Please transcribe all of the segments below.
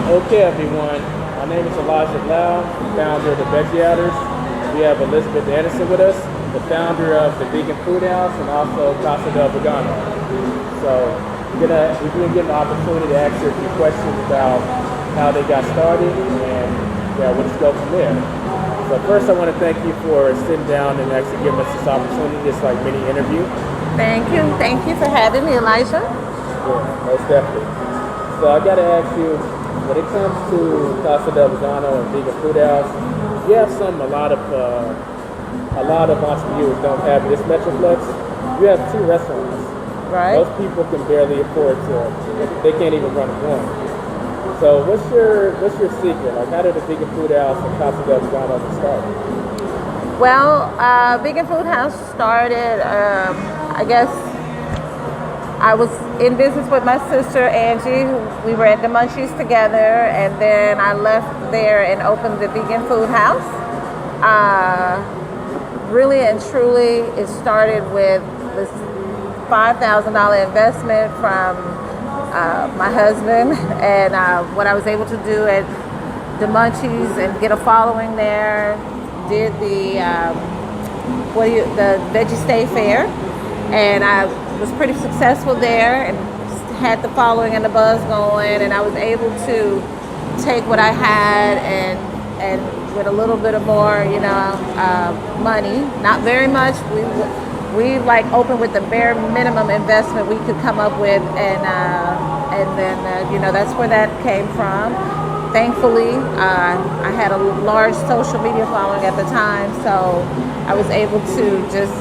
Okay, everyone. My name is Elijah Lau, founder of the Veggie. We have Elizabeth Anderson with us, the founder of the Vegan Food House and also Casa del Vegano. So we're going to get an opportunity to ask you a few questions about how they got started, and we'll just go from there. So first, I want to thank you for sitting down and actually giving us this opportunity, this like mini interview. Thank you. Thank you for having me, Elijah. Yeah, most definitely. So I got to ask you, when it comes to Casa del Vegano and Vegan Food House, you have a lot of entrepreneurs don't have this Metroplex. You have 2 restaurants. Right. Most people can barely afford they can't even run one. So what's your secret? Like, how did the Vegan Food House and Casa del Vegano start? Well, Vegan Food House started, I guess, I was in business with my sister, Angie. We were at the Munchies together, and then I left there and opened the Vegan Food House. Really and truly, it started with this $5,000 investment from my husband, and what I was able to do at the Munchies and get a following there. Did the Veggie State Fair, and I was pretty successful there and had the following and the buzz going, and I was able to take what I had and with a little bit of more, money, not very much. We like opened with the bare minimum investment we could come up with, and then that's where that came from. Thankfully, I had a large social media following at the time, so I was able to just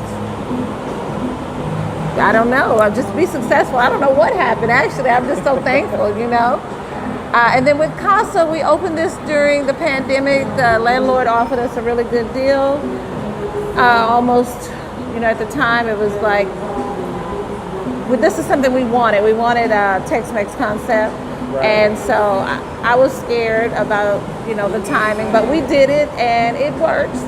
be successful. I don't know what happened, actually. I'm just so thankful, And then with Casa, we opened this during the pandemic. The landlord offered us a really good deal. Almost, at the time, it was like, this is something we wanted. We wanted a Tex-Mex concept. Right. And so I was scared about, the timing, but we did it and it works,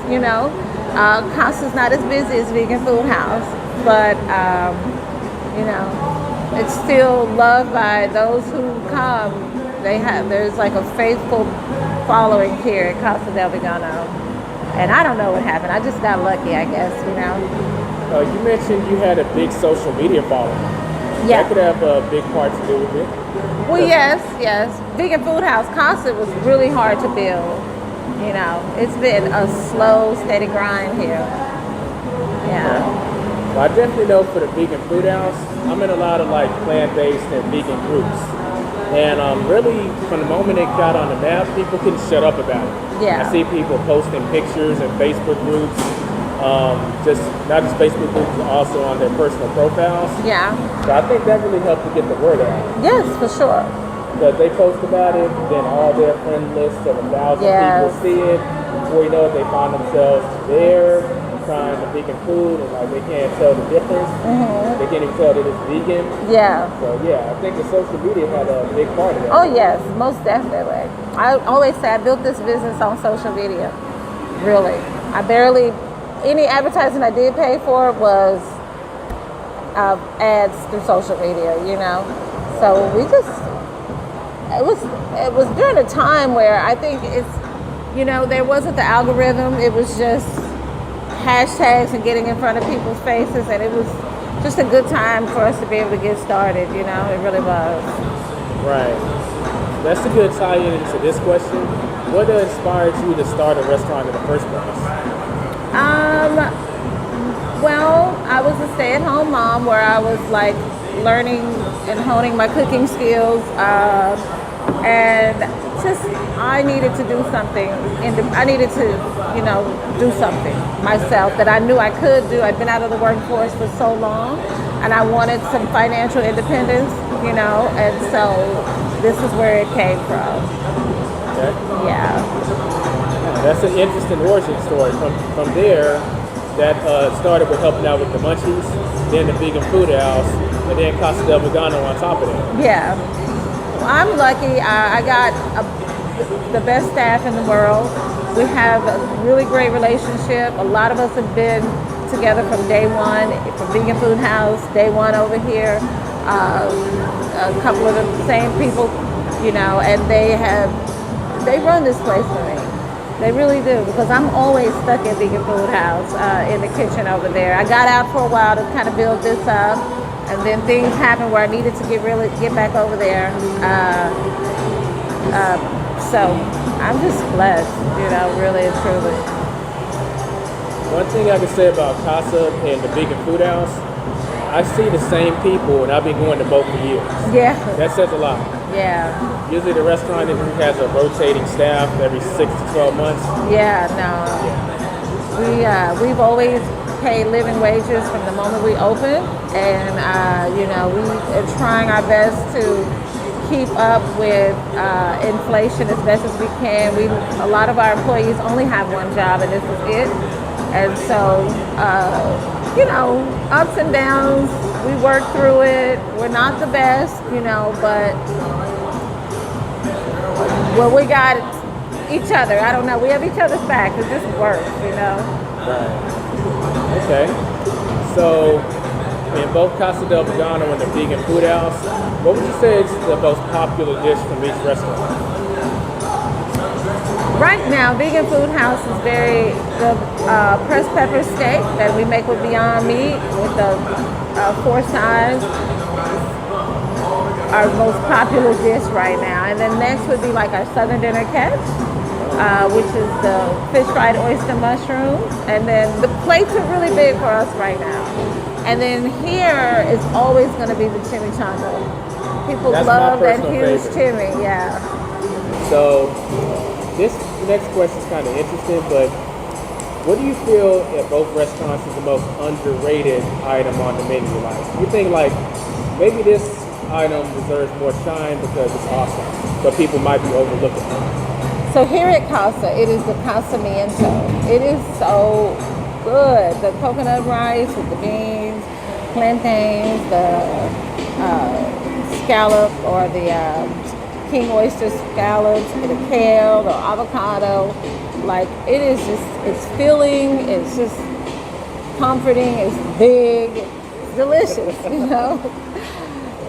Casa's not as busy as Vegan Food House, but, it's still loved by those who come. There's like a faithful following here at Casa del Vegano. And I don't know what happened. I just got lucky, I guess, You mentioned you had a big social media following. Yeah. That could have a big part to do with it. Well, yes. Vegan Food House Casa was really hard to build. It's been a slow, steady grind here. Yeah. Well, I definitely know for the Vegan Food House, I'm in a lot of like plant-based and vegan groups. And really, from the moment it got on the map, people couldn't shut up about it. Yeah. I see people posting pictures in Facebook groups, not just Facebook groups, but also on their personal profiles. Yeah. So I think that really helped to get the word out. Yes, for sure. Because they post about it, then all their friend lists of 1,000 people see it. Before you know it, they find themselves there trying the vegan food, and like they can't tell the difference. Mm-hmm. They can't even tell that it's vegan. Yeah. So yeah, I think the social media had a big part of that. Oh yes, most definitely. I always say I built this business on social media. Really, any advertising I did pay for was ads through social media. So it was during a time where I think there wasn't the algorithm. It was just hashtags and getting in front of people's faces, and it was just a good time for us to be able to get started. It really was. Right. That's a good tie-in into this question. What inspired you to start a restaurant in the first place? Well, I was a stay-at-home mom where I was like learning and honing my cooking skills, and just I needed to do something. I needed to, do something myself that I knew I could do. I'd been out of the workforce for so long, and I wanted some financial independence, and so this is where it came from. Okay. Yeah. That's an interesting origin story. From there, that started with helping out with the Munchies, then the Vegan Food House, and then Casa del Vegano on top of that. Yeah. Well, I'm lucky. I got the best staff in the world. We have a really great relationship. A lot of us have been together from day one, from Vegan Food House, day one over here. A couple of the same people you know, and they run this place for me. They really do, because I'm always stuck at Vegan Food House in the kitchen over there. I got out for a while to kind of build this up, and then things happened where I needed to get back over there. So I'm just blessed, you know, really and truly. One thing I can say about Casa and the Vegan Food House, I see the same people, and I've been going to both for years. Yeah. That says a lot. Yeah. Usually the restaurant has a rotating staff every 6 to 12 months. Yeah, no. We've always paid living wages from the moment we opened, and you know, we are trying our best to keep up with inflation as best as we can. A lot of our employees only have one job, and this is it. And so, you know, ups and downs, we work through it. We're not the best, you know, but well, we got each other. I don't know. We have each other's back. It just works, you know. Right. Okay. So, in both Casa del Vegano and the Vegan Food House, what would you say is the most popular dish from each restaurant? Right now, Vegan Food House is the pressed pepper steak that we make with Beyond Meat with the 4 sides. Our most popular dish right now. And then next would be like our Southern Dinner Catch, which is the fish fried oyster mushrooms. And then the plates are really big for us right now. And then here is always going to be the chimichanga. People love that huge chimi, yeah. So this next question is kind of interesting, but what do you feel at both restaurants is the most underrated item on the menu? Like, you think like maybe this item deserves more shine because it's awesome, but people might be overlooking it. So here at Casa, it is the Casa Miento. It is so good. The coconut rice with the beans, plantains, the scallop or the king oyster scallops, the kale, the avocado. Like, it is just, it's filling, it's just comforting, it's big, it's delicious, you know.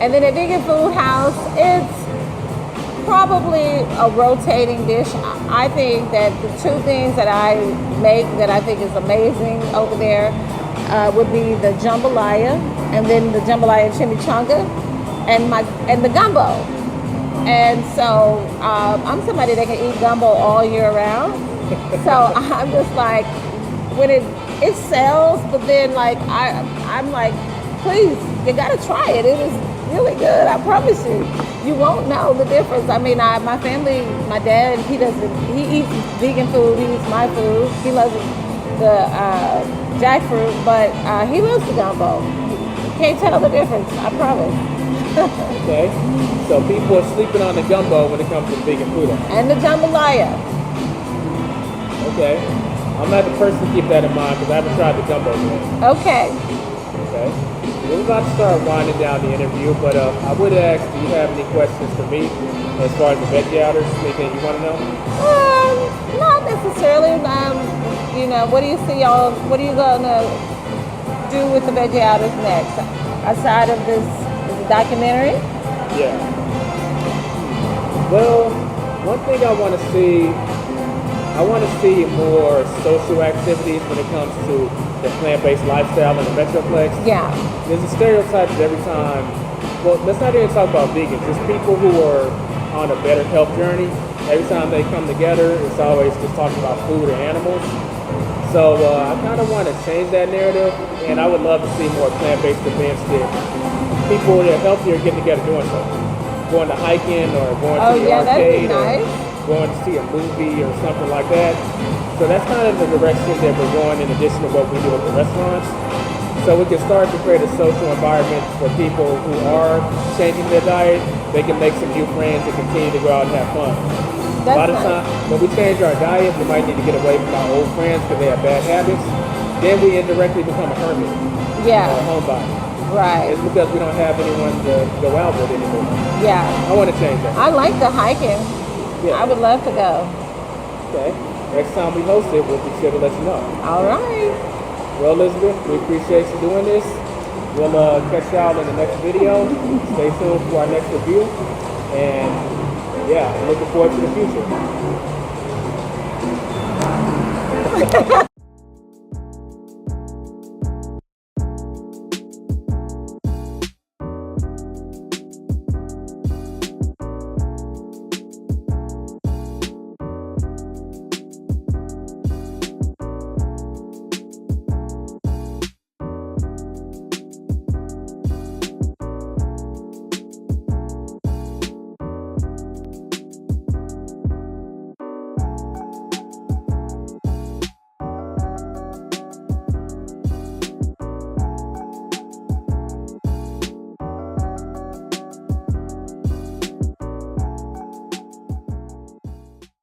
And then at Vegan Food House, it's probably a rotating dish. I think that the 2 things that I make that I think is amazing over there would be the jambalaya, and then the jambalaya chimichanga, and the gumbo. And so I'm somebody that can eat gumbo all year round. So I'm just like, when it sells, but then like I'm like, please, you gotta try it. It is really good. I promise you. You won't know the difference. I mean, my family, my dad, he eats vegan food. He eats my food. He loves the jackfruit, but he loves the gumbo. You can't tell the difference. I promise. Okay. So people are sleeping on the gumbo when it comes to vegan food. And the jambalaya. Okay. I'm not the person to keep that in mind because I haven't tried the gumbo yet. Okay. Okay. We're about to start winding down the interview, but I would ask, do you have any questions for me as far as the Veggie outers? Anything you want to know? Not necessarily. You know, what do you see y'all? What are you gonna do with the Veggie outers next? Aside of this documentary? Yeah. Well, one thing I want to see more social activities when it comes to the plant-based lifestyle in the Metroplex. Yeah. There's a stereotype that every time, well, let's not even talk about vegans, just people who are on a better health journey, every time they come together, it's always just talking about food or animals. So I kind of want to change that narrative, and I would love to see more plant-based events that people that are healthier get together doing something. Going to hiking or going to the arcade or going to see a movie or something like that. So that's kind of the direction that we're going in addition to what we do at the restaurants. So we can start to create a social environment for people who are changing their diet. They can make some new friends and continue to go out and have fun. A lot of times, when we change our diet, we might need to get away from our old friends because they have bad habits. Then we indirectly become a hermit or a homebody. Right. It's because we don't have anyone to go out with anymore. Yeah. I want to change that. I like the hiking. Yeah. I would love to go. Okay. Next time we host it, we'll be sure to let you know. All right. Well, Elizabeth, we appreciate you doing this. We'll catch y'all in the next video. Stay tuned for our next review. And yeah, I'm looking forward to the future.